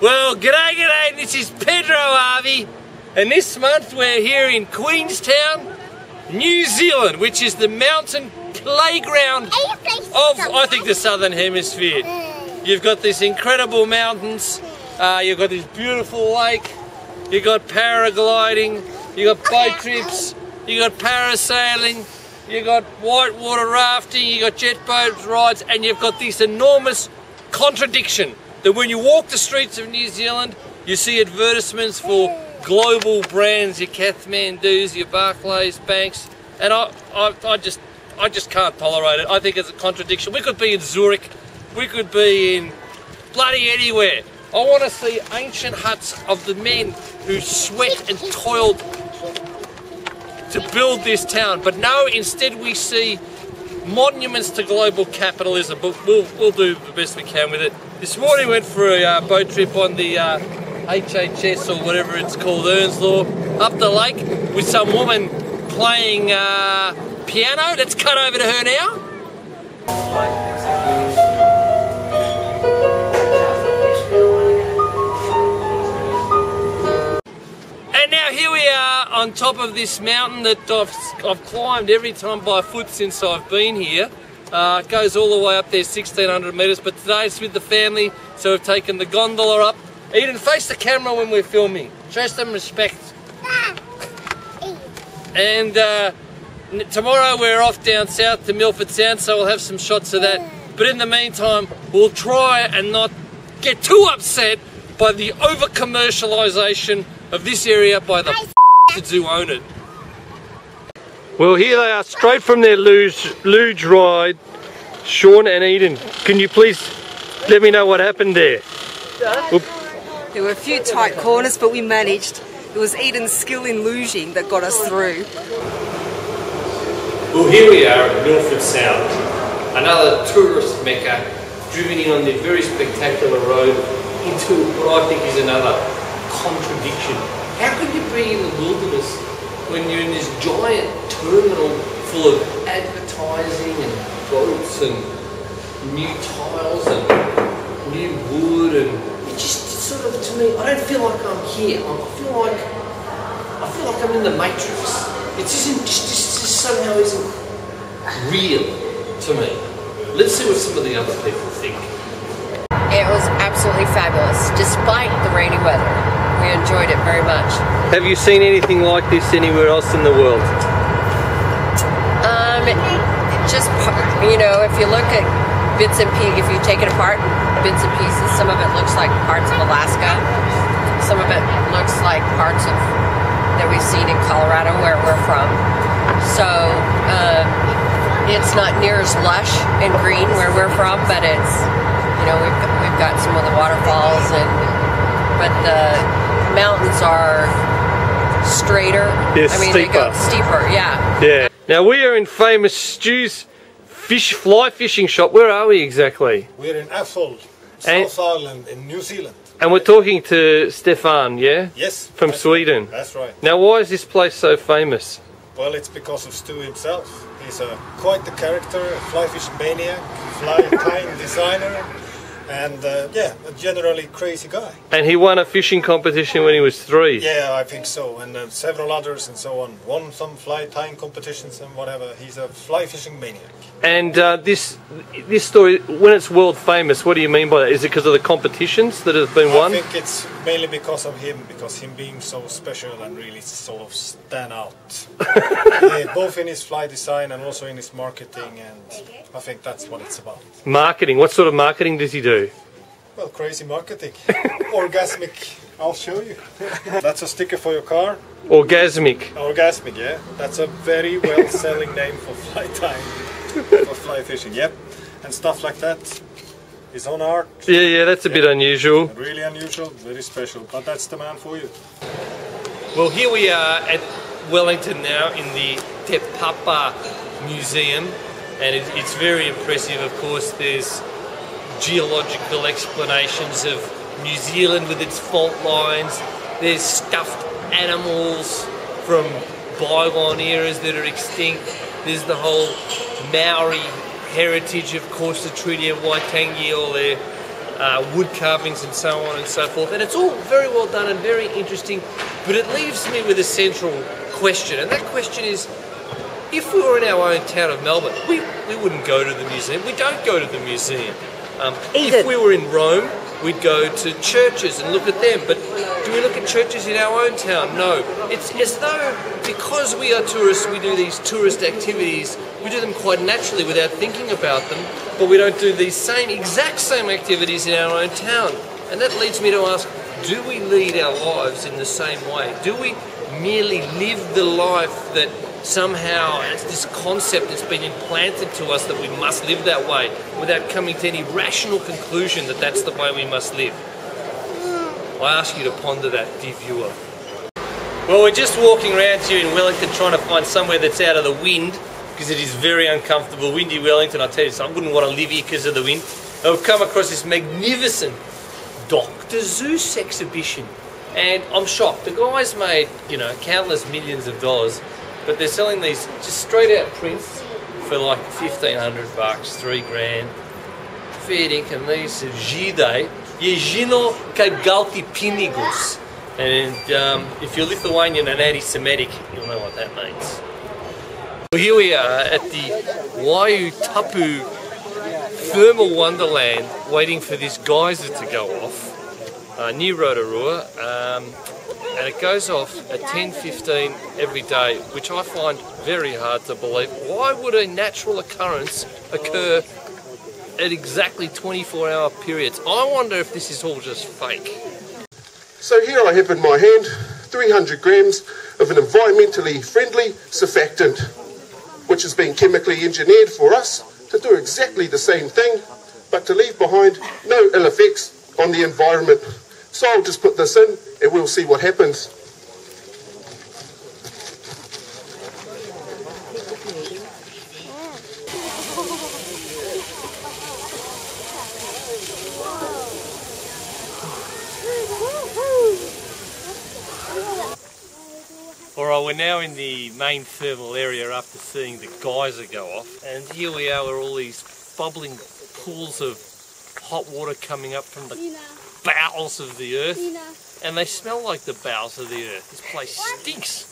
Well, g'day, this is Pedro Harvey, and this month we're here in Queenstown, New Zealand, which is the mountain playground of, I think, the Southern Hemisphere. You've got these incredible mountains, you've got this beautiful lake, you've got paragliding, you've got boat trips, you've got parasailing, you've got whitewater rafting, you've got jet boat rides, and you've got this enormous contradiction that when you walk the streets of New Zealand, you see advertisements for global brands, your Kathmandu's, your Barclays, Banks, and I just can't tolerate it. I think it's a contradiction. We could be in Zurich, we could be in bloody anywhere. I want to see ancient huts of the men who sweat and toiled to build this town, but no, instead we see monuments to global capitalism, but we'll do the best we can with it. This morning we went for a boat trip on the HHS or whatever it's called, Earnslaw, up the lake with some woman playing piano. Let's cut over to her now. And now here we are on top of this mountain that I've climbed every time by foot since I've been here. It goes all the way up there, 1,600 metres, but today it's with the family, so we've taken the gondola up. Eden, face the camera when we're filming. Show some respect. And tomorrow we're off down south to Milford Sound, so we'll have some shots of that. But in the meantime, we'll try and not get too upset by the over-commercialisation of this area by the f***ers who own it. Well, here they are, straight from their luge ride. Sean and Eden, can you please let me know what happened there? There were a few tight corners, but we managed. It was Eden's skill in luging that got us through. Well, here we are at Milford Sound, another tourist mecca, driven in on the very spectacular road into what I think is another contradiction. How can you be in the wilderness when you're in this giant terminal full of advertising and boats and new tiles and new wood, and it just sort of, to me, I don't feel like I'm here. I feel like I'm in the Matrix. It just somehow isn't real to me. Let's see what some of the other people think. It was absolutely fabulous, despite the rainy weather. We enjoyed it very much. Have you seen anything like this anywhere else in the world? Just, you know, if you look at bits and pieces, if you take it apart, bits and pieces, some of it looks like parts of Alaska, some of it looks like parts of that we've seen in Colorado where we're from. So it's not near as lush and green where we're from, but it's, you know, we've got some of the waterfalls, but the mountains are straighter. They're steeper. They go steeper, yeah. Yeah. Now we are in famous Stu's fly fishing shop. Where are we exactly? We're in Atholl, South Island in New Zealand. And we're talking to Stefan, yeah? Yes. From Sweden. Right. That's right. Now why is this place so famous? Well, it's because of Stu himself. He's quite the character, a fly fishing maniac, fly tying designer, and yeah, a generally crazy guy. And he won a fishing competition when he was 3. Yeah, I think so, and several others and so on. Won some fly tying competitions and whatever. He's a fly fishing maniac. And this story, when it's world famous, what do you mean by that? Is it because of the competitions that have been won? I think it's mainly because of him, because him being so special and really sort of stand out. Both in his fly design and also in his marketing, and I think that's what it's about. Marketing? What sort of marketing does he do? Well, crazy marketing. Orgasmic. I'll show you. That's a sticker for your car. Orgasmic. Orgasmic, yeah. That's a very well-selling name for fly tying, for fly fishing, yep. And stuff like that. His own art. Yeah, that's a bit unusual. Really unusual, very special, but that's the man for you. Well, here we are at Wellington now in the Te Papa Museum, and it's very impressive. Of course, there's geological explanations of New Zealand with its fault lines. There's stuffed animals from bygone eras that are extinct. There's the whole Maori heritage, of course, the Treaty of Waitangi, all there. wood carvings and so on and so forth, and it's all very well done and very interesting, but it leaves me with a central question, and that question is, if we were in our own town of Melbourne, we wouldn't go to the museum. We don't go to the museum. If we were in Rome, we'd go to churches and look at them, but do we look at churches in our own town? No. It's as though because we are tourists, we do these tourist activities, we do them quite naturally without thinking about them, but we don't do these exact same activities in our own town. And that leads me to ask, do we lead our lives in the same way? Do we merely live the life that somehow it's this concept that's been implanted to us that we must live that way without coming to any rational conclusion that that's the way we must live? I ask you to ponder that, dear viewer. Well, we're just walking around here in Wellington trying to find somewhere that's out of the wind, because it is very uncomfortable. Windy Wellington, I tell you, so I wouldn't want to live here because of the wind. And we've come across this magnificent Dr. Zeus exhibition, and I'm shocked. The guy's made, you know, countless millions of dollars, but they're selling these just straight out prints for like $1,500 bucks, $3,000. Fair income. These are Gide, Jezino Kagalti Pinigus. And if you're Lithuanian and anti-Semitic, you'll know what that means. Well, here we are at the Waiutapu Thermal Wonderland, waiting for this geyser to go off near Rotorua, and it goes off at 10:15 every day, which I find very hard to believe. Why would a natural occurrence occur at exactly 24-hour periods? I wonder if this is all just fake. So here I have in my hand 300 grams of an environmentally friendly surfactant, which has been chemically engineered for us to do exactly the same thing, but to leave behind no ill effects on the environment. So I'll just put this in and we'll see what happens. Alright, we're now in the main thermal area after seeing the geyser go off, and here we are with all these bubbling pools of hot water coming up from the bowels of the earth, and they smell like the bowels of the earth. This place stinks.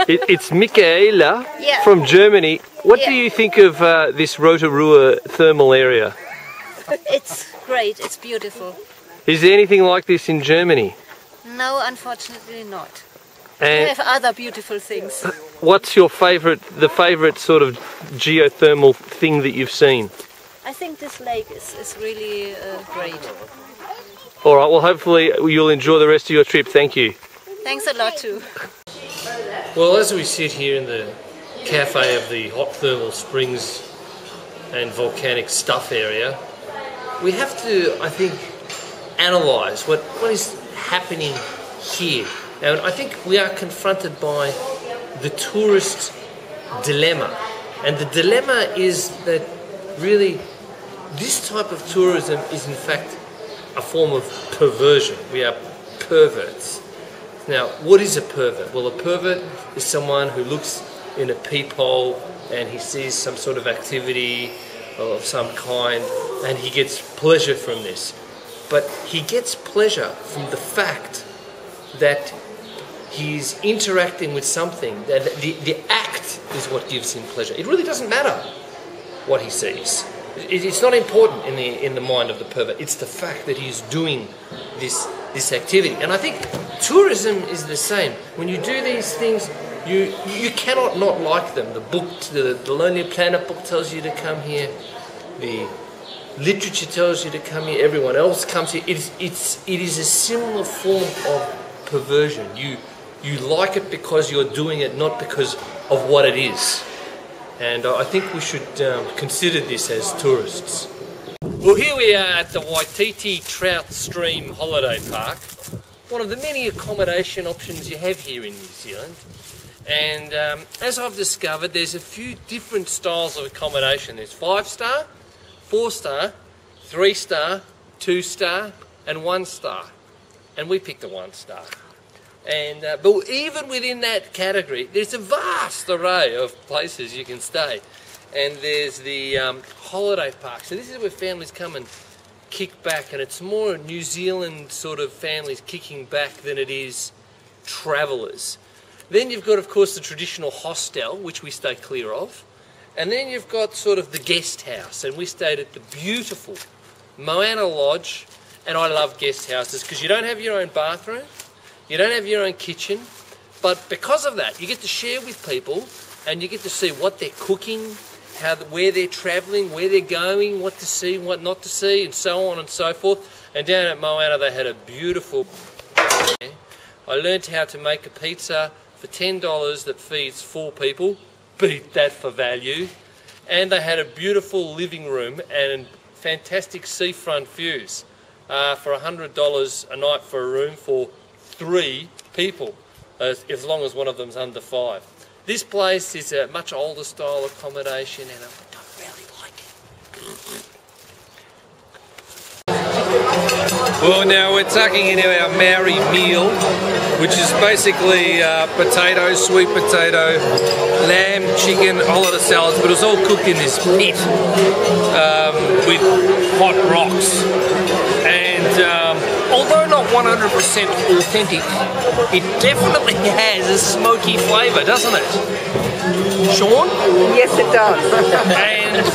It's Michaela from Germany. What do you think of this Rotorua thermal area? It's great, it's beautiful. Is there anything like this in Germany? No, unfortunately not. And we have other beautiful things. What's your the favourite sort of geothermal thing that you've seen? I think this lake is really great. Alright, well hopefully you'll enjoy the rest of your trip. Thank you. Thanks a lot too. Well, as we sit here in the cafe of the hot thermal springs and volcanic stuff area, we have to, I think, analyse what is happening here. Now, I think we are confronted by the tourist dilemma. And the dilemma is that really this type of tourism is in fact a form of perversion. We are perverts. Now, what is a pervert? Well, a pervert is someone who looks in a peephole and he sees some sort of activity of some kind and he gets pleasure from this. But he gets pleasure from the fact that he's interacting with something, that the act is what gives him pleasure. It really doesn't matter what he sees. It's not important in the mind of the pervert. It's the fact that he's doing this activity. And I think tourism is the same. When you do these things, you cannot not like them. The Lonely Planet book tells you to come here. The literature tells you to come here. Everyone else comes here. It is a similar form of perversion. You like it because you're doing it, not because of what it is. And I think we should consider this as tourists. Well, here we are at the Waititi Trout Stream Holiday Park, one of the many accommodation options you have here in New Zealand. And as I've discovered, there's a few different styles of accommodation. There's 5-star, 4-star, 3-star, 2-star, and 1-star. And we picked a 1-star. And but even within that category, there's a vast array of places you can stay. And there's the holiday park. So this is where families come and kick back, and it's more New Zealand sort of families kicking back than it is travellers. Then you've got, of course, the traditional hostel, which we stay clear of. And then you've got sort of the guest house, and we stayed at the beautiful Moana Lodge. And I love guest houses because you don't have your own bathroom, you don't have your own kitchen, but because of that, you get to share with people, and you get to see what they're cooking, where they're travelling, where they're going, what to see, what not to see, and so on and so forth. And down at Moana, they had a beautiful... I learned how to make a pizza for $10 that feeds 4 people. Beat that for value. And they had a beautiful living room and fantastic seafront views for $100 a night for a room for 3 people, as long as one of them's under 5. This place is a much older style accommodation, and I really like it. Well, now we're tucking into our Maori meal, which is basically potatoes, sweet potato, lamb, chicken, a whole lot of salads, but it's all cooked in this pit with hot rocks. And although not 100% authentic, it definitely has a smoky flavour, doesn't it? Sean? Yes, it does. And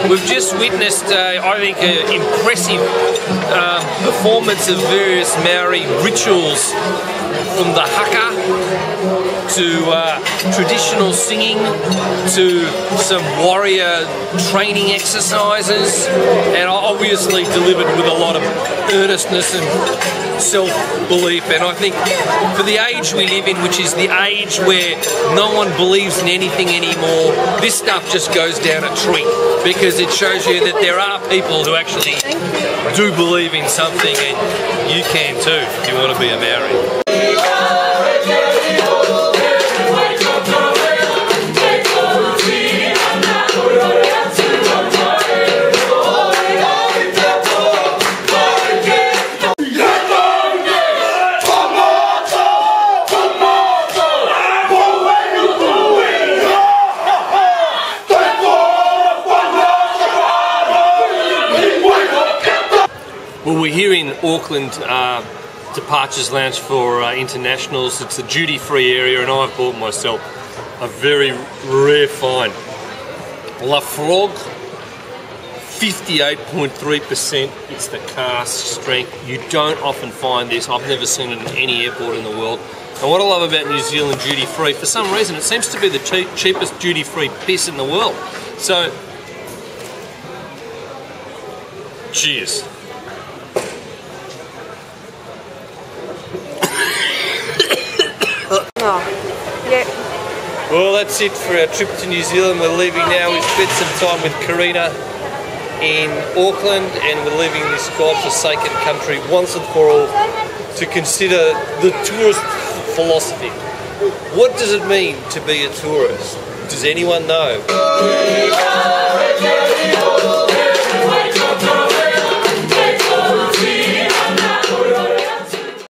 we've just witnessed, I think, an impressive performance of various Maori rituals, from the haka to traditional singing to some warrior training exercises, and obviously delivered with a lot of earnestness and self-belief. And I think for the age we live in, which is the age where no one believes in anything anymore, this stuff just goes down a treat, because it shows you that there are people who actually do believe in something, and you can too if you want to be a Maori. Well, we're here in Auckland Departures Lounge for internationals. It's a duty-free area, and I've bought myself a very rare find. La Frog, 58.3%. It's the cast strength. You don't often find this. I've never seen it in any airport in the world. And what I love about New Zealand duty-free, for some reason, it seems to be the cheapest duty-free piss in the world. So, cheers. Well, that's it for our trip to New Zealand. We're leaving now. We've spent some time with Karina in Auckland, and we're leaving this God-forsaken country once and for all to consider the tourist philosophy. What does it mean to be a tourist? Does anyone know?